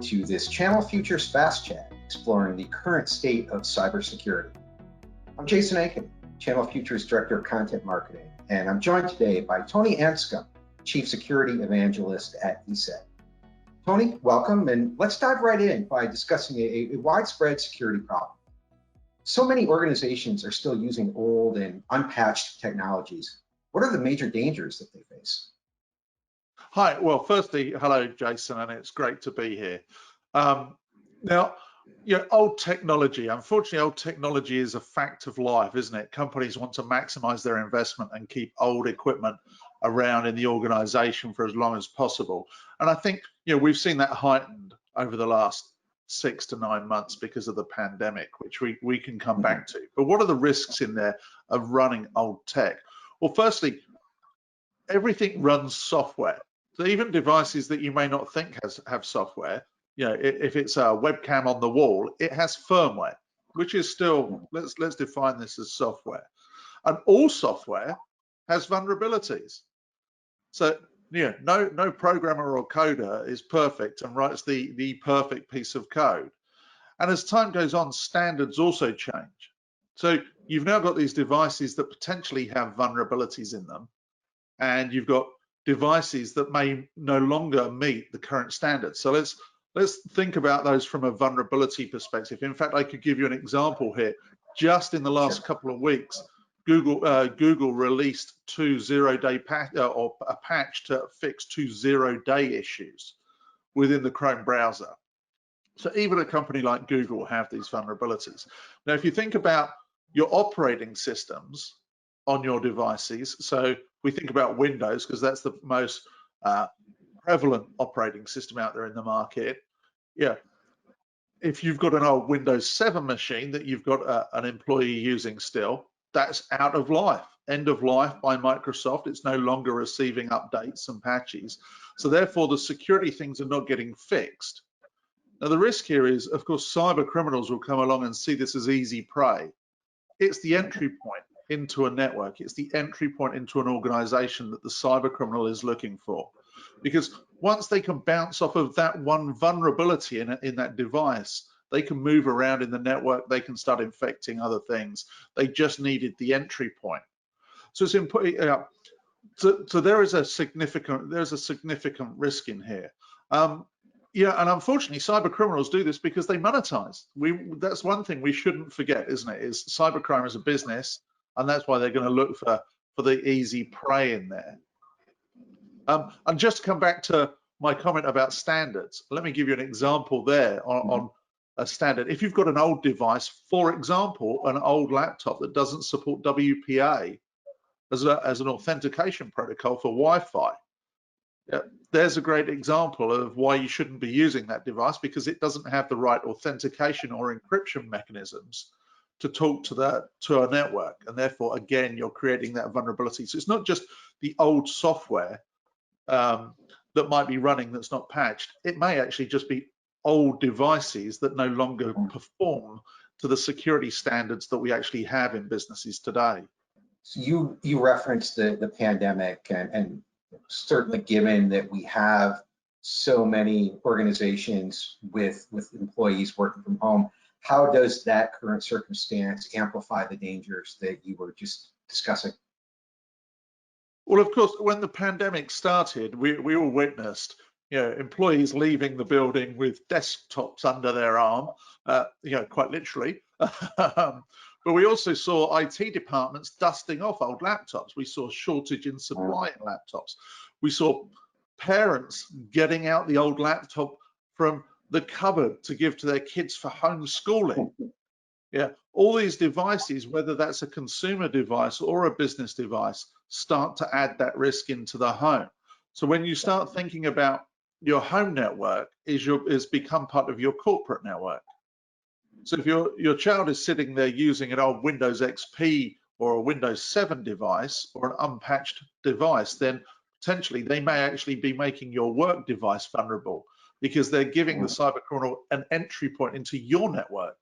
to this Channel Futures Fast Chat, exploring the current state of cybersecurity. I'm Jason Aiken, Channel Futures Director of Content Marketing, and I'm joined today by Tony Anscombe, Chief Security Evangelist at ESET. Tony, welcome, and let's dive right in by discussing a widespread security problem. So many organizations are still using old and unpatched technologies. What are the major dangers that they face? Hi, well, firstly, hello, Jason, and it's great to be here. Now, old technology, unfortunately, old technology is a fact of life, isn't it? Companies want to maximize their investment and keep old equipment around in the organization for as long as possible. And I think, we've seen that heightened over the last 6 to 9 months because of the pandemic, which we can come back to. But what are the risks in there of running old tech? Well, firstly, everything runs software. So even devices that you may not think have software, if it's a webcam on the wall, it has firmware, which is still, let's define this as software. And all software has vulnerabilities. So no programmer or coder is perfect and writes the perfect piece of code. And as time goes on, standards also change. So you've now got these devices that potentially have vulnerabilities in them, and you've got devices that may no longer meet the current standards. So let's think about those from a vulnerability perspective. In fact, I could give you an example here. Just in the last couple of weeks, Google released two zero-day a patch to fix 2 zero-day issues within the Chrome browser. So even a company like Google will have these vulnerabilities. Now, if you think about your operating systems on your devices, so we think about Windows because that's the most prevalent operating system out there in the market. If you've got an old Windows 7 machine that you've got an employee using still, that's out of life, end of life by Microsoft. It's no longer receiving updates and patches. So therefore, the security things are not getting fixed. Now, the risk here is, of course, cyber criminals will come along and see this as easy prey. It's the entry point into a network. It's the entry point into an organization that the cyber criminal is looking for. Because once they can bounce off of that one vulnerability in that device, they can move around in the network, they can start infecting other things. They just needed the entry point. So it's important. So there's a significant risk in here. And unfortunately, cyber criminals do this because they monetize. That's one thing we shouldn't forget, isn't it? Is cybercrime is a business, and that's why they're going to look for the easy prey in there. And just to come back to my comment about standards, let me give you an example there on a standard. If you've got an old device, for example, an old laptop that doesn't support WPA as an authentication protocol for Wi-Fi, there's a great example of why you shouldn't be using that device, because it doesn't have the right authentication or encryption mechanisms to talk to a network, and therefore again you're creating that vulnerability. So it's not just the old software that might be running that's not patched. It may actually just be old devices that no longer perform to the security standards that we actually have in businesses today. So you referenced the pandemic, and certainly given that we have so many organizations with employees working from home, how does that current circumstance amplify the dangers that you were just discussing? Well, of course, when the pandemic started, we all witnessed, employees leaving the building with desktops under their arm, quite literally. But we also saw IT departments dusting off old laptops. We saw shortage in supply in laptops. We saw parents getting out the old laptop from the cupboard to give to their kids for homeschooling. All these devices, whether that's a consumer device or a business device, start to add that risk into the home. So when you start thinking about your home network is become part of your corporate network. So if your child is sitting there using an old Windows XP or a Windows 7 device or an unpatched device, then potentially they may actually be making your work device vulnerable, because they're giving the cyber criminal an entry point into your network.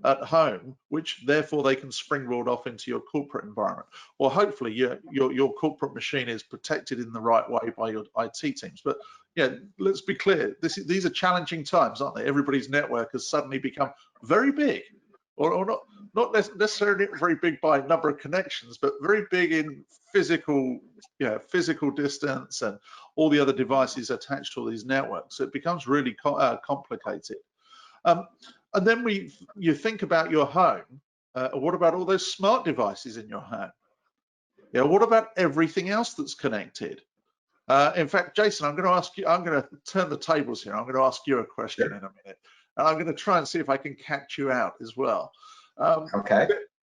at home, which therefore they can springboard off into your corporate environment. Or hopefully your corporate machine is protected in the right way by your IT teams. But yeah, let's be clear, these are challenging times, aren't they? Everybody's network has suddenly become very big, or not necessarily very big by number of connections, but very big in physical distance and all the other devices attached to all these networks. So it becomes really complicated. And then you think about your home. What about all those smart devices in your home? Yeah, what about everything else that's connected? In fact, Jason, I'm going to ask you. I'm going to turn the tables here. I'm going to ask you a question in a minute, and I'm going to try and see if I can catch you out as well. Okay.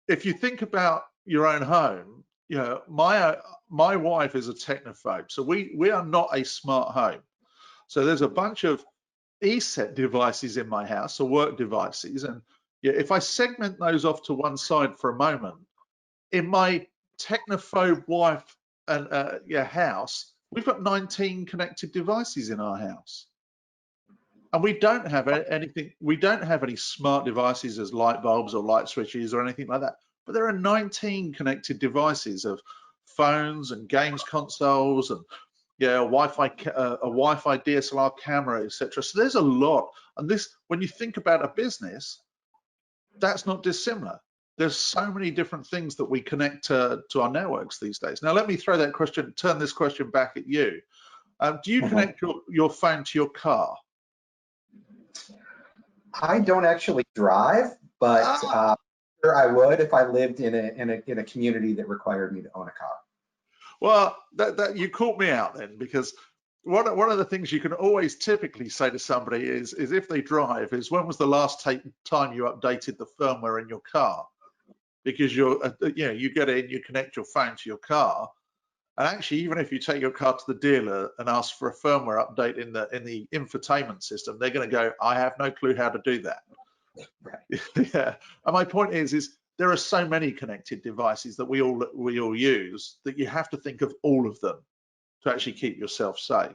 If you think about your own home, you know, my wife is a technophobe, so we are not a smart home. So there's a bunch of ESET devices in my house, or work devices, and yeah, if I segment those off to one side for a moment, in my technophobe wife and house, we've got 19 connected devices in our house, and we don't have anything. We don't have any smart devices as light bulbs or light switches or anything like that. But there are 19 connected devices of phones and games consoles and a Wi-Fi DSLR camera, etc. So there's a lot. And this, when you think about a business, that's not dissimilar. There's so many different things that we connect to our networks these days. Now, let me turn this question back at you. Do you connect your phone to your car? I don't actually drive, but sure I would if I lived in a community that required me to own a car. Well, that you caught me out then, because one of the things you can always typically say to somebody is if they drive is, when was the last time you updated the firmware in your car? Because you get in, you connect your phone to your car, and actually even if you take your car to the dealer and ask for a firmware update in the infotainment system, they're going to go, I have no clue how to do that. Right. Yeah. And my point is there are so many connected devices that we all use that you have to think of all of them to actually keep yourself safe.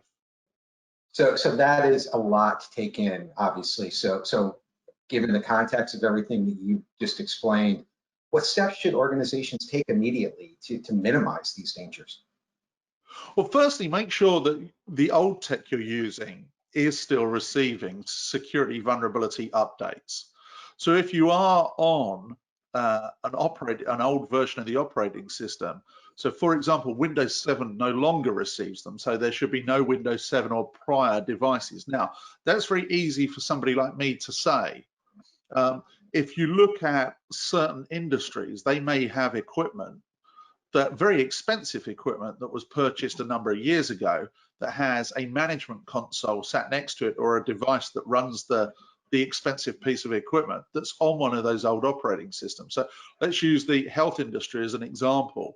So that is a lot to take in, obviously. So given the context of everything that you just explained, what steps should organizations take immediately to minimize these dangers? Well, firstly, make sure that the old tech you're using is still receiving security vulnerability updates. So if you are on an old version of the operating system, so for example, Windows 7 no longer receives them, so there should be no Windows 7 or prior devices. Now, that's very easy for somebody like me to say. If you look at certain industries, they may have equipment, that very expensive equipment that was purchased a number of years ago, that has a management console sat next to it, or a device that runs the expensive piece of equipment that's on one of those old operating systems. So let's use the health industry as an example.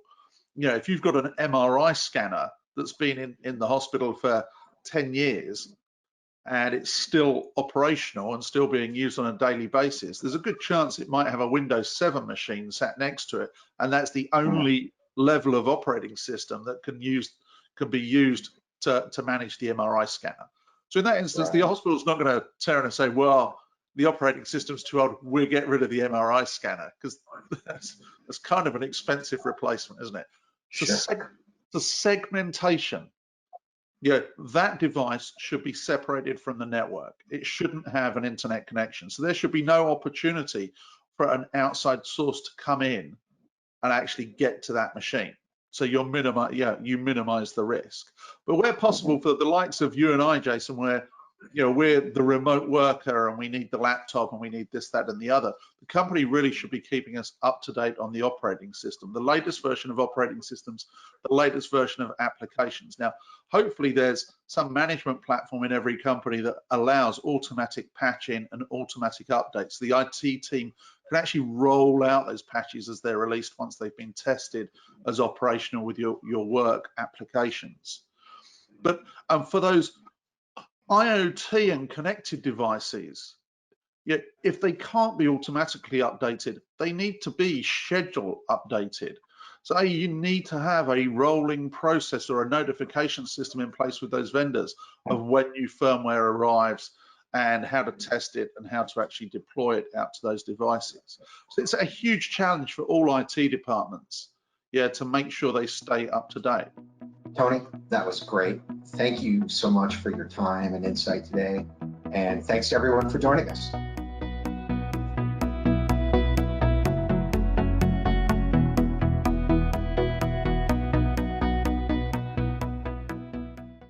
You know, if you've got an MRI scanner that's been in the hospital for 10 years and it's still operational and still being used on a daily basis, there's a good chance it might have a Windows 7 machine sat next to it, and that's the only level of operating system that can be used to manage the MRI scanner. So in that instance, the hospital's not going to turn and say, well, the operating system's too old, we'll get rid of the MRI scanner, because that's kind of an expensive replacement, isn't it? Sure. The segmentation, that device should be separated from the network. It shouldn't have an internet connection. So there should be no opportunity for an outside source to come in and actually get to that machine. So you minimize the risk. But where possible, for the likes of you and I, Jason, where we're the remote worker and we need the laptop and we need this, that, and the other, the company really should be keeping us up to date on the operating system, the latest version of operating systems, the latest version of applications. Now, hopefully there's some management platform in every company that allows automatic patching and automatic updates. The IT team can actually roll out those patches as they're released once they've been tested as operational with your work applications. But for those IoT and connected devices, if they can't be automatically updated, they need to be schedule updated. So you need to have a rolling process or a notification system in place with those vendors of when new firmware arrives and how to test it and how to actually deploy it out to those devices. So it's a huge challenge for all IT departments, yeah, to make sure they stay up to date. Tony, that was great. Thank you so much for your time and insight today. And thanks to everyone for joining us.